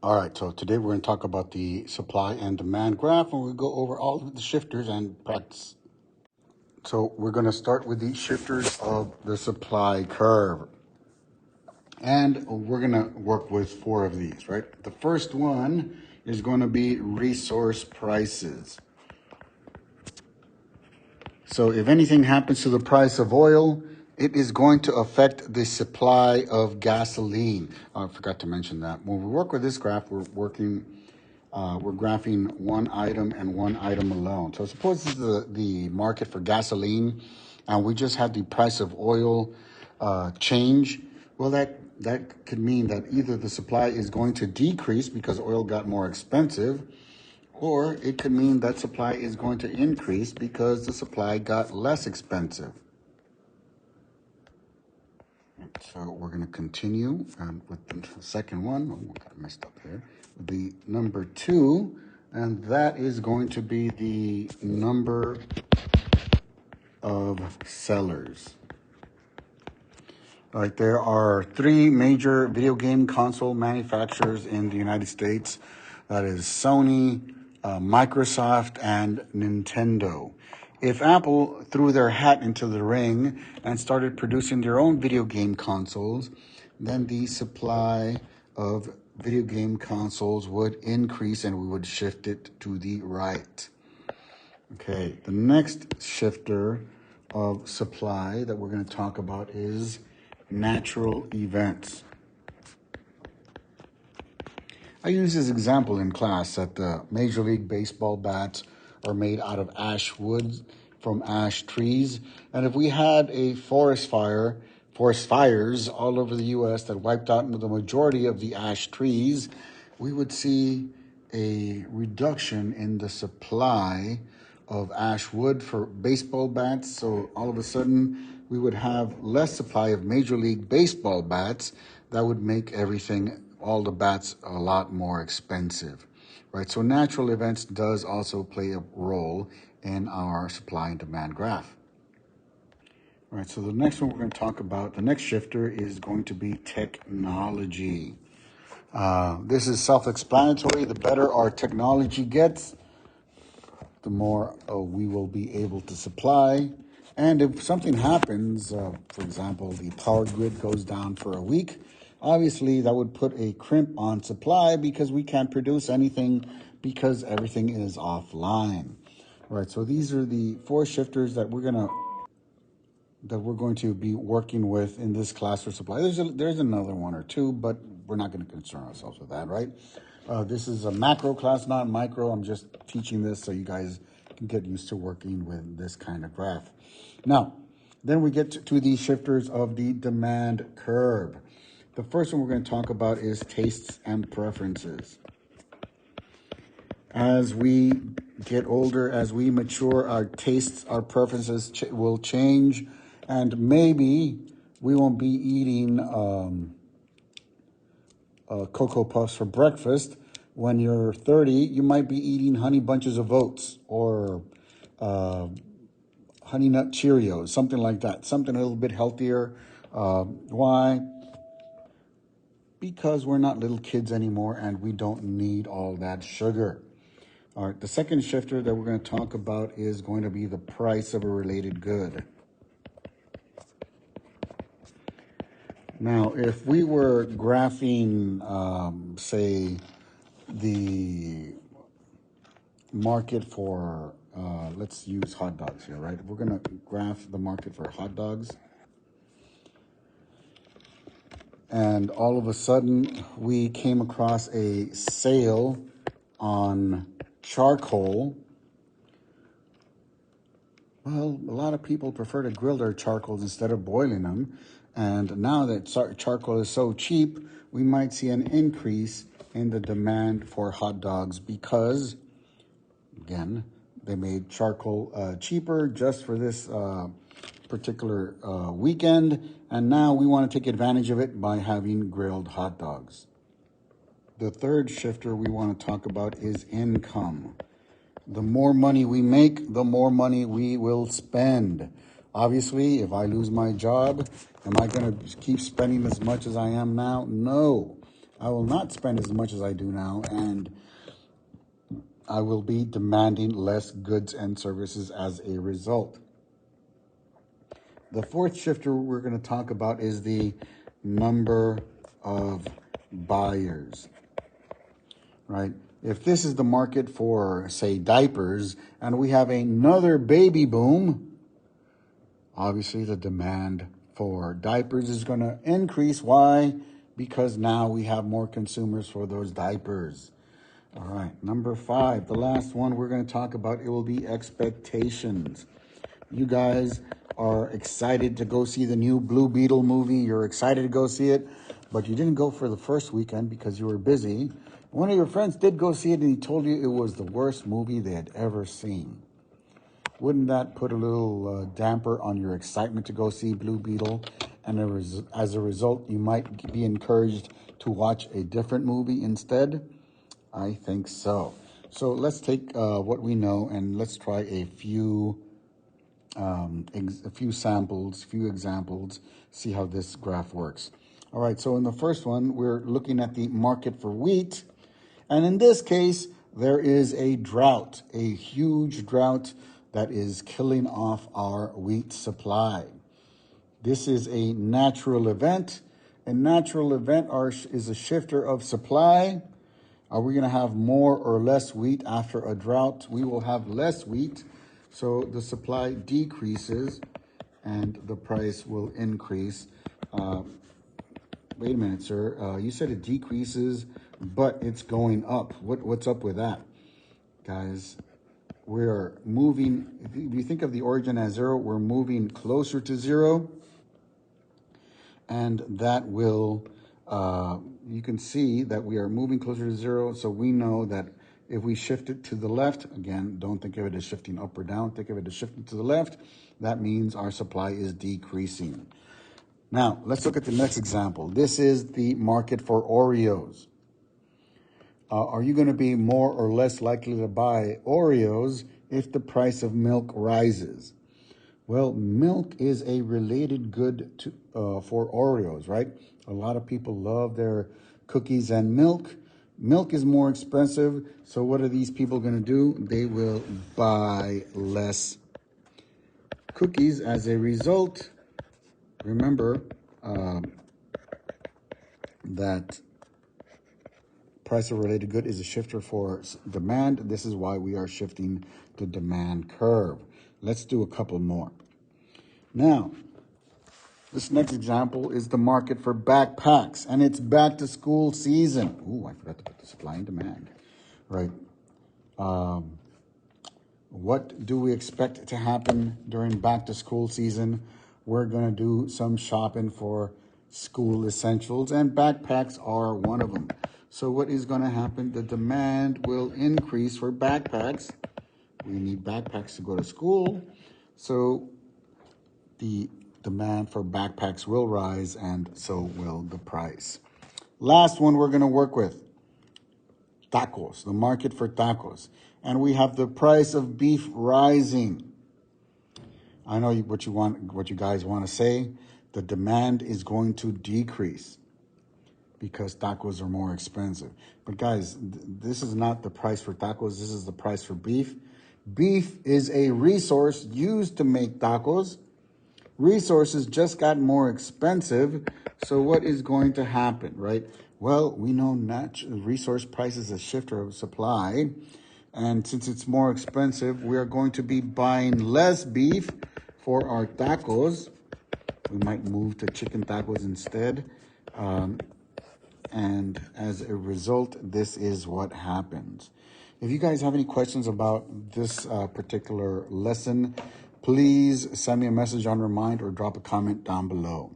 All right, so today we're going to talk about the supply and demand graph, and we'll go over all of the shifters and practice. So we're going to start with the shifters of the supply curve. And we're going to work with four of these, right? The first one is going to be resource prices. So if anything happens to the price of oil, it is going to affect the supply of gasoline. I forgot to mention that. When we work with this graph, we're graphing one item and one item alone. So suppose this is the market for gasoline, and we just had the price of oil change. Well, that could mean that either the supply is going to decrease because oil got more expensive, or it could mean that supply is going to increase because the supply got less expensive. So we're going to continue with the second one. Oh, I got messed up here. The number 2, and that is going to be the number of sellers. All right, there are 3 major video game console manufacturers in the United States. That is Sony, Microsoft, and Nintendo. If Apple threw their hat into the ring and started producing their own video game consoles, then the supply of video game consoles would increase and we would shift it to the right. Okay, the next shifter of supply that we're going to talk about is natural events. I use this example in class that the Major League Baseball bats are made out of ash wood from ash trees. And if we had a forest fires all over the U.S. that wiped out the majority of the ash trees, we would see a reduction in the supply of ash wood for baseball bats. So all of a sudden, we would have less supply of Major League Baseball bats. That would make all the bats a lot more expensive, right? So natural events does also play a role in our supply and demand graph. All right, so the next one we're going to talk about, the next shifter is going to be technology. This is self-explanatory. The better our technology gets, the more we will be able to supply. And if something happens, for example, the power grid goes down for a week, obviously that would put a crimp on supply because we can't produce anything because everything is offline. All right, so these are the 4 shifters that we're going to be working with in this class for supply. There's another 1 or 2, but we're not going to concern ourselves with that, right? This is a macro class, not micro. I'm just teaching this so you guys can get used to working with this kind of graph. Now, then we get to the shifters of the demand curve. The first one we're going to talk about is tastes and preferences. As we get older, as we mature, our tastes, our preferences will change, and maybe we won't be eating Cocoa Puffs for breakfast. When you're 30, you might be eating Honey Bunches of Oats or Honey Nut Cheerios, something like that, something a little bit healthier. Why? Because we're not little kids anymore and we don't need all that sugar. All right, the second shifter that we're going to talk about is going to be the price of a related good. Now, if we were graphing, say, the market for, let's use hot dogs here, right? We're going to graph the market for hot dogs. And all of a sudden, we came across a sale on charcoal. Well, a lot of people prefer to grill their charcoals instead of boiling them. And now that charcoal is so cheap, we might see an increase in the demand for hot dogs because, again, they made charcoal cheaper just for this particular weekend. And now we want to take advantage of it by having grilled hot dogs. The third shifter we want to talk about is income. The more money we make, the more money we will spend. Obviously, if I lose my job, am I going to keep spending as much as I am now? No. I will not spend as much as I do now, and I will be demanding less goods and services as a result. The fourth shifter we're going to talk about is the number of buyers, right? If this is the market for, say, diapers, and we have another baby boom, obviously the demand for diapers is going to increase. Why? Because now we have more consumers for those diapers. All right, number 5, the last one we're going to talk about, it will be expectations. You guys are excited to go see the new Blue Beetle movie. You're excited to go see it, but you didn't go for the first weekend because you were busy. One of your friends did go see it, and he told you it was the worst movie they had ever seen. Wouldn't that put a little damper on your excitement to go see Blue Beetle? And as a result, you might be encouraged to watch a different movie instead? I think so. So let's take what we know and let's try a few samples, few examples, see how this graph works. All right, so in the first one, we're looking at the market for wheat. And in this case, there is a drought, a huge drought that is killing off our wheat supply. This is a natural event. A natural event is a shifter of supply. Are we going to have more or less wheat after a drought? We will have less wheat, so the supply decreases and the price will increase. Wait a minute, sir. You said it decreases, but it's going up. What's up with that? Guys, we're moving. If you think of the origin as 0, we're moving closer to 0. And that will, you can see that we are moving closer to 0. So we know that if we shift it to the left, again, don't think of it as shifting up or down. Think of it as shifting to the left. That means our supply is decreasing. Now, let's look at the next example. This is the market for Oreos. Are you going to be more or less likely to buy Oreos if the price of milk rises? Well, milk is a related good for Oreos, right? A lot of people love their cookies and milk. Milk is more expensive, so what are these people going to do? They will buy less cookies as a result. Remember that price of related good is a shifter for demand. This is why we are shifting the demand curve. Let's do a couple more. Now, this next example is the market for backpacks, and it's back to school season. Ooh, I forgot to put the supply and demand, right? What do we expect to happen during back to school season? We're going to do some shopping for school essentials, and backpacks are one of them. So what is going to happen? The demand will increase for backpacks. We need backpacks to go to school. So the demand for backpacks will rise, and so will the price. Last one we're going to work with, tacos, the market for tacos. And we have the price of beef rising. I know what you guys want to say. The demand is going to decrease because tacos are more expensive. But guys, this is not the price for tacos. This is the price for beef. Beef is a resource used to make tacos. Resources just got more expensive. So what is going to happen, right? Well, we know resource price is a shifter of supply. And since it's more expensive, we are going to be buying less beef for our tacos. We might move to chicken tacos instead. And as a result, this is what happens. If you guys have any questions about this particular lesson, please send me a message on Remind or drop a comment down below.